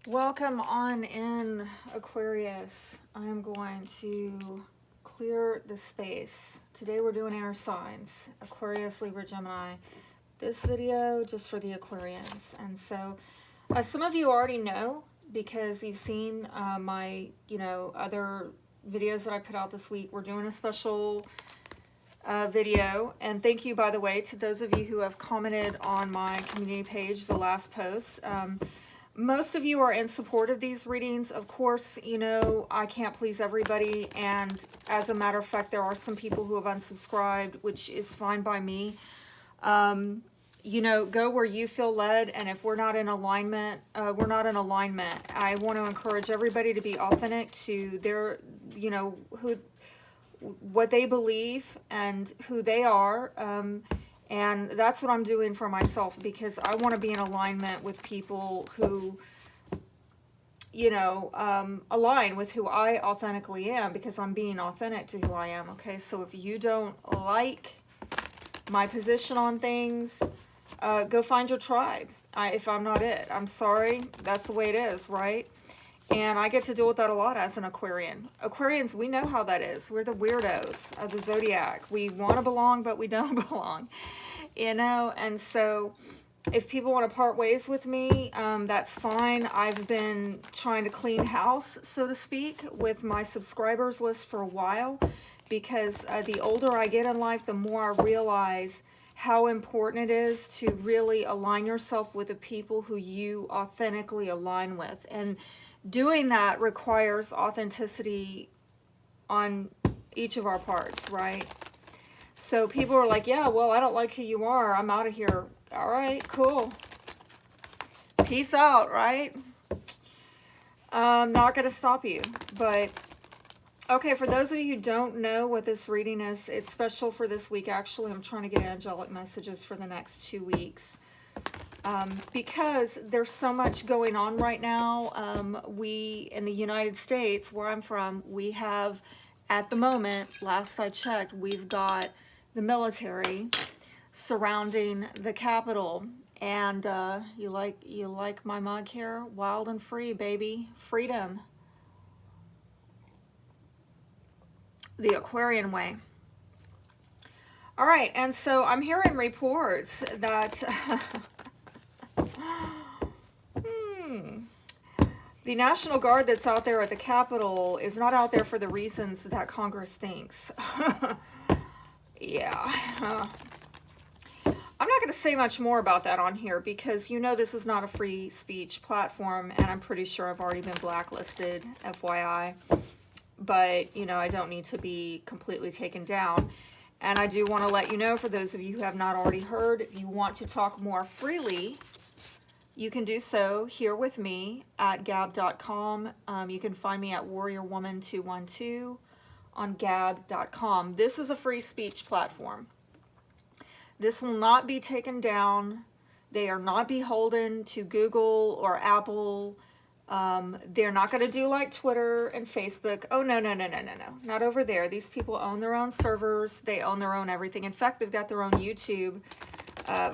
Welcome on in, Aquarius. I'm going to clear the space. Today we're doing air signs, Aquarius, Libra, Gemini. This video just for the Aquarians. And so some of you already know because you've seen my, other videos that I put out this week. We're doing a special video. And thank you, by the way, to those of you who have commented on my community page, the last post. Most of you are in support of these readings. Of course, I can't please everybody. And as a matter of fact, there are some people who have unsubscribed, which is fine by me. Go where you feel led. And if we're not in alignment, we're not in alignment. I want to encourage everybody to be authentic to their, what they believe and who they are. And that's what I'm doing for myself, because I want to be in alignment with people who, align with who I authentically am, because I'm being authentic to who I am, okay? So if you don't like my position on things, go find your tribe. If I'm not it, I'm sorry. That's the way it is, right? And I get to deal with that a lot as an Aquarian. Aquarians, we know how that is. We're the weirdos of the zodiac. We want to belong, but we don't belong. And so if people want to part ways with me, that's fine. I've been trying to clean house, so to speak, with my subscribers list for a while, because the older I get in life, the more I realize how important it is to really align yourself with the people who you authentically align with. And doing that requires authenticity on each of our parts, right? So people are like, yeah, well, I don't like who you are. I'm out of here. All right, cool. Peace out, right? I'm not going to stop you. But, okay, for those of you who don't know what this reading is, it's special for this week. Actually, I'm trying to get angelic messages for the next 2 weeks. Because there's so much going on right now. We, in the United States, where I'm from, we have, at the moment, last I checked, we've got the military surrounding the Capitol. And you like my mug here? Wild and free, baby. Freedom. The Aquarian way. All right, and so I'm hearing reports that the National Guard that's out there at the Capitol is not out there for the reasons that Congress thinks. Yeah. I'm not going to say much more about that on here, because this is not a free speech platform, and I'm pretty sure I've already been blacklisted, FYI. But, I don't need to be completely taken down. And I do want to let you know, for those of you who have not already heard, if you want to talk more freely, you can do so here with me at gab.com. You can find me at warriorwoman212 on gab.com. This is a free speech platform. This will not be taken down. They are not beholden to Google or Apple. They're not going to do like Twitter and Facebook. Oh, no. Not over there. These people own their own servers. They own their own everything. In fact, they've got their own YouTube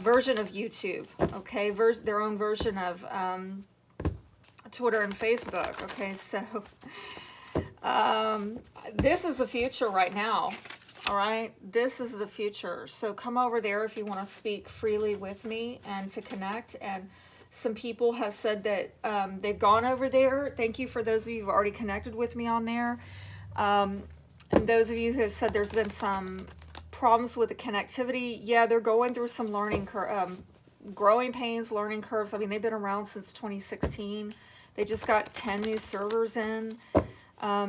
version of YouTube, okay? Their own version of Twitter and Facebook, okay? So this is the future right now, all right? This is the future. So come over there if you want to speak freely with me and to connect. And some people have said that they've gone over there. Thank you for those of you who've already connected with me on there. And those of you who have said there's been some problems with the connectivity, yeah, they're going through some growing pains, learning curves. I mean, they've been around since 2016. They just got 10 new servers in.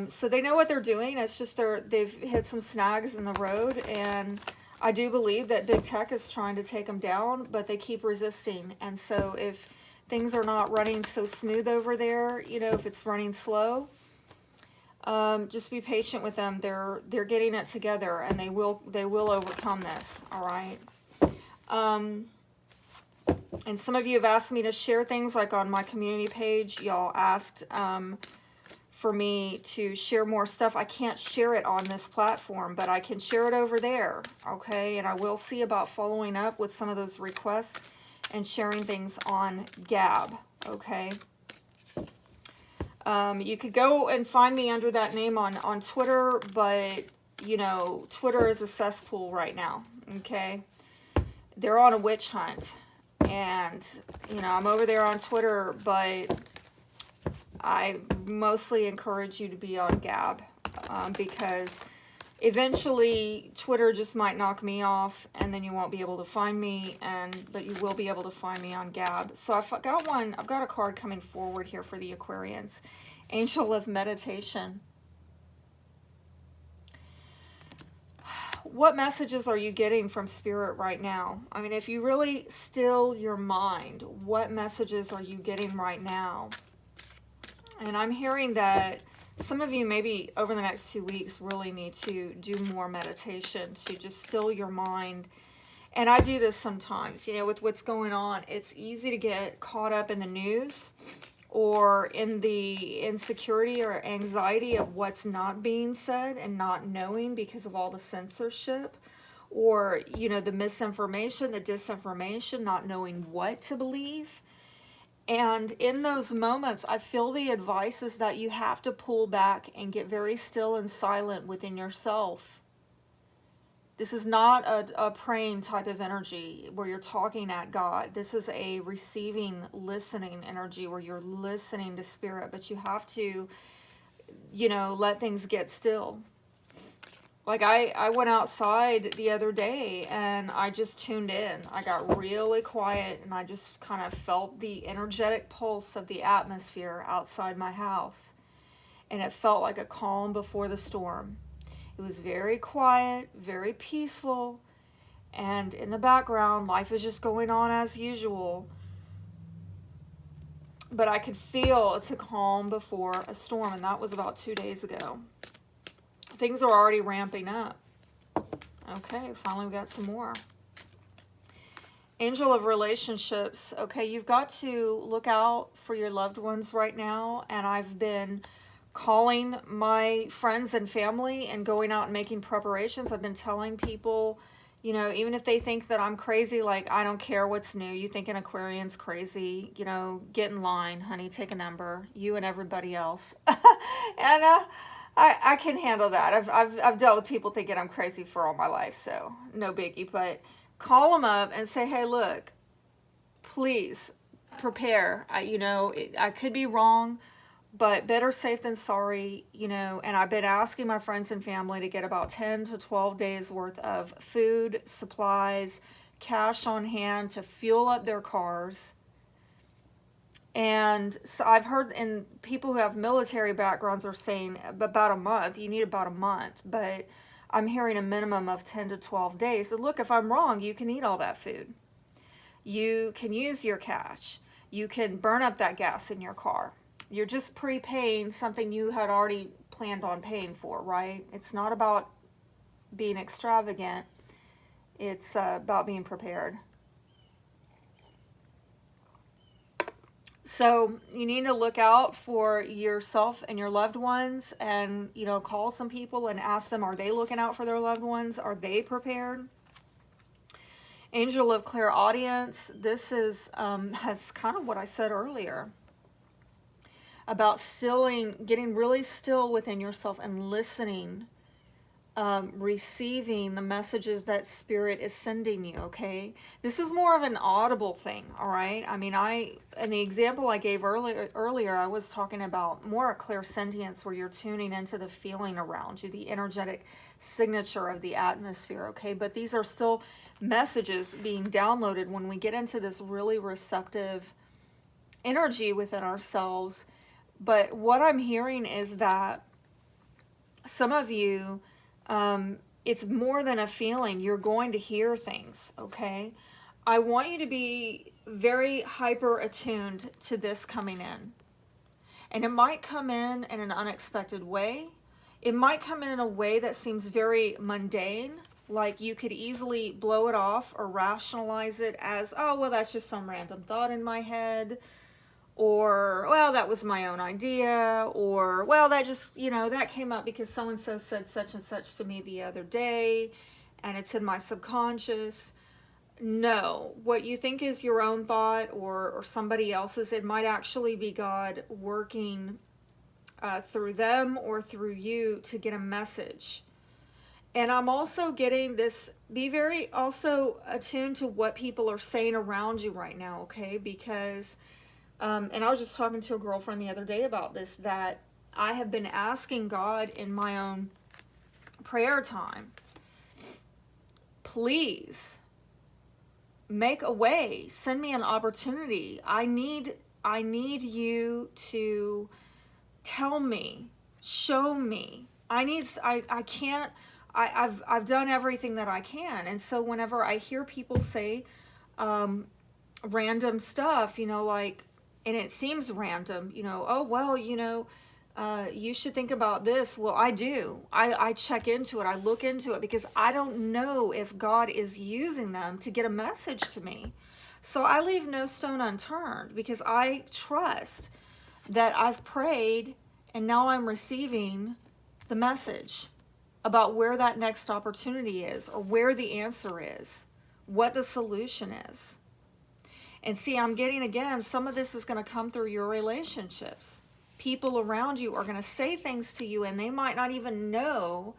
So they know what they're doing. It's just they've hit some snags in the road, and I do believe that big tech is trying to take them down, but they keep resisting. And so if things are not running so smooth over there, if it's running slow, just be patient with them. They're getting it together, and they will overcome this. All right. And some of you have asked me to share things, like on my community page. Y'all asked for me to share more stuff. I can't share it on this platform, but I can share it over there, okay? And I will see about following up with some of those requests and sharing things on Gab, okay? You could go and find me under that name on Twitter, but, you know, Twitter is a cesspool right now, okay? They're on a witch hunt, and, you know, I'm over there on Twitter, but I mostly encourage you to be on Gab, because eventually Twitter just might knock me off, and then you won't be able to find me, but you will be able to find me on Gab. So I've got a card coming forward here for the Aquarians. Angel of Meditation. What messages are you getting from Spirit right now? I mean, if you really still your mind, what messages are you getting right now? And I'm hearing that some of you maybe over the next 2 weeks really need to do more meditation to just still your mind. And I do this sometimes, you know, with what's going on. It's easy to get caught up in the news or in the insecurity or anxiety of what's not being said and not knowing because of all the censorship, or, you know, the misinformation, the disinformation, not knowing what to believe. And in those moments, I feel the advice is that you have to pull back and get very still and silent within yourself. This is not a praying type of energy where you're talking at God. This is a receiving, listening energy where you're listening to Spirit, but you have to, you know, let things get still. Like I went outside the other day and I just tuned in. I got really quiet and I just kind of felt the energetic pulse of the atmosphere outside my house. And it felt like a calm before the storm. It was very quiet, very peaceful, and in the background, life is just going on as usual. But I could feel it's a calm before a storm, and that was about 2 days ago. Things are already ramping up. Okay, finally we got some more. Angel of Relationships. Okay, you've got to look out for your loved ones right now, and I've been calling my friends and family and going out and making preparations. I've been telling people, you know, even if they think that I'm crazy, like, I don't care what's new. You think an Aquarian's crazy, you know, get in line, honey, take a number, you and everybody else. And I can handle that. I've dealt with people thinking I'm crazy for all my life, so no biggie. But call them up and say, hey, look, please prepare. I could be wrong, but better safe than sorry, you know. And I've been asking my friends and family to get about 10 to 12 days worth of food, supplies, cash on hand to fuel up their cars. And so I've heard, and people who have military backgrounds are saying about a month. You need about a month, but I'm hearing a minimum of 10 to 12 days. So look, if I'm wrong, you can eat all that food. You can use your cash. You can burn up that gas in your car. You're just prepaying something you had already planned on paying for, right? It's not about being extravagant. It's about being prepared. So you need to look out for yourself and your loved ones, and, you know, call some people and ask them, are they looking out for their loved ones? Are they prepared? Angel of Clairaudience. This is has kind of what I said earlier about getting really still within yourself and listening, receiving the messages that Spirit is sending you, okay? This is more of an audible thing, all right? I mean, in the example I gave earlier, I was talking about more a clairsentience where you're tuning into the feeling around you, the energetic signature of the atmosphere, okay? But these are still messages being downloaded when we get into this really receptive energy within ourselves. But what I'm hearing is that some of you, it's more than a feeling. You're going to hear things, okay? I want you to be very hyper attuned to this coming in. And it might come in an unexpected way. It might come in a way that seems very mundane, like you could easily blow it off or rationalize it as, oh, well, that's just some random thought in my head. Or, well, that was my own idea. Or, well, that just, you know, that came up because so-and-so said such and such to me the other day, and it's in my subconscious. No, what you think is your own thought or somebody else's, it might actually be God working through them or through you to get a message. And I'm also getting this, be very also attuned to what people are saying around you right now, okay? Because, and I was just talking to a girlfriend the other day about this, that I have been asking God in my own prayer time, please make a way, send me an opportunity. I need you to tell me, show me. I can't, I've done everything that I can. And so whenever I hear people say random stuff, you know, like, and it seems random, you know, oh, well, you know, you should think about this. Well, I do. I check into it. I look into it because I don't know if God is using them to get a message to me. So I leave no stone unturned because I trust that I've prayed and now I'm receiving the message about where that next opportunity is, or where the answer is, what the solution is. And see, I'm getting, again, some of this is going to come through your relationships. People around you are going to say things to you and they might not even know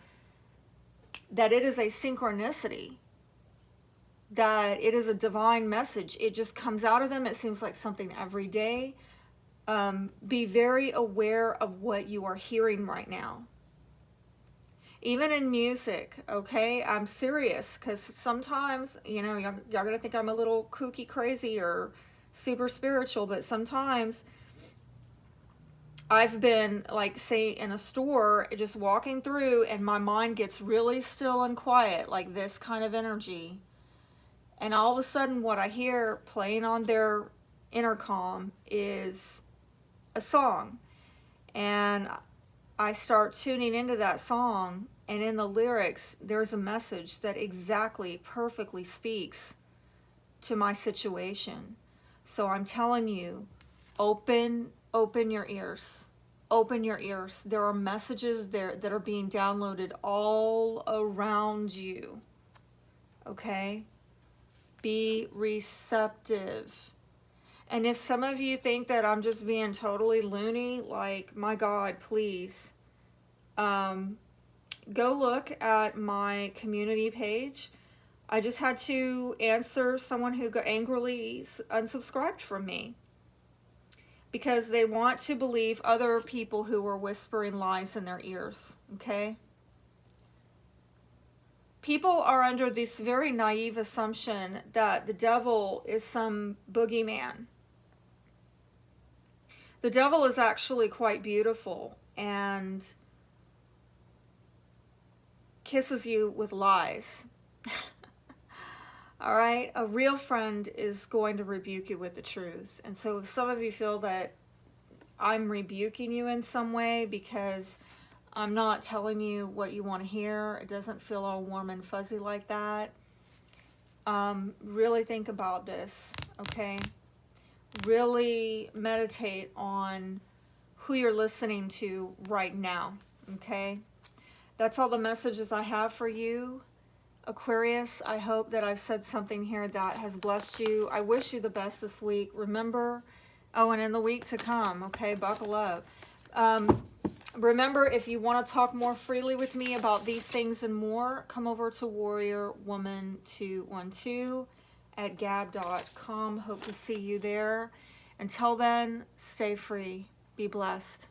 that it is a synchronicity, that it is a divine message. It just comes out of them. It seems like something every day. Be very aware of what you are hearing right now. Even in music, okay? I'm serious, because sometimes, you know, y'all gonna think I'm a little kooky crazy or super spiritual, but sometimes I've been, like, say, in a store, just walking through, and my mind gets really still and quiet, like this kind of energy. And all of a sudden, what I hear playing on their intercom is a song. And I start tuning into that song, and in the lyrics, there's a message that exactly, perfectly speaks to my situation. So I'm telling you, open your ears. Open your ears. There are messages there that are being downloaded all around you. Okay? Be receptive. And if some of you think that I'm just being totally loony, like, my God, please, go look at my community page. I just had to answer someone who angrily unsubscribed from me because they want to believe other people who are whispering lies in their ears, okay? People are under this very naive assumption that the devil is some boogeyman. The devil is actually quite beautiful and kisses you with lies. All right? A real friend is going to rebuke you with the truth. And so if some of you feel that I'm rebuking you in some way because I'm not telling you what you want to hear, it doesn't feel all warm and fuzzy like that, really think about this, okay? Really meditate on who you're listening to right now, okay? That's all the messages I have for you, Aquarius. I hope that I've said something here that has blessed you. I wish you the best this week. Remember, oh, and in the week to come, okay, buckle up. Remember, if you want to talk more freely with me about these things and more, come over to warriorwoman212@gab.com. Hope to see you there. Until then, stay free. Be blessed.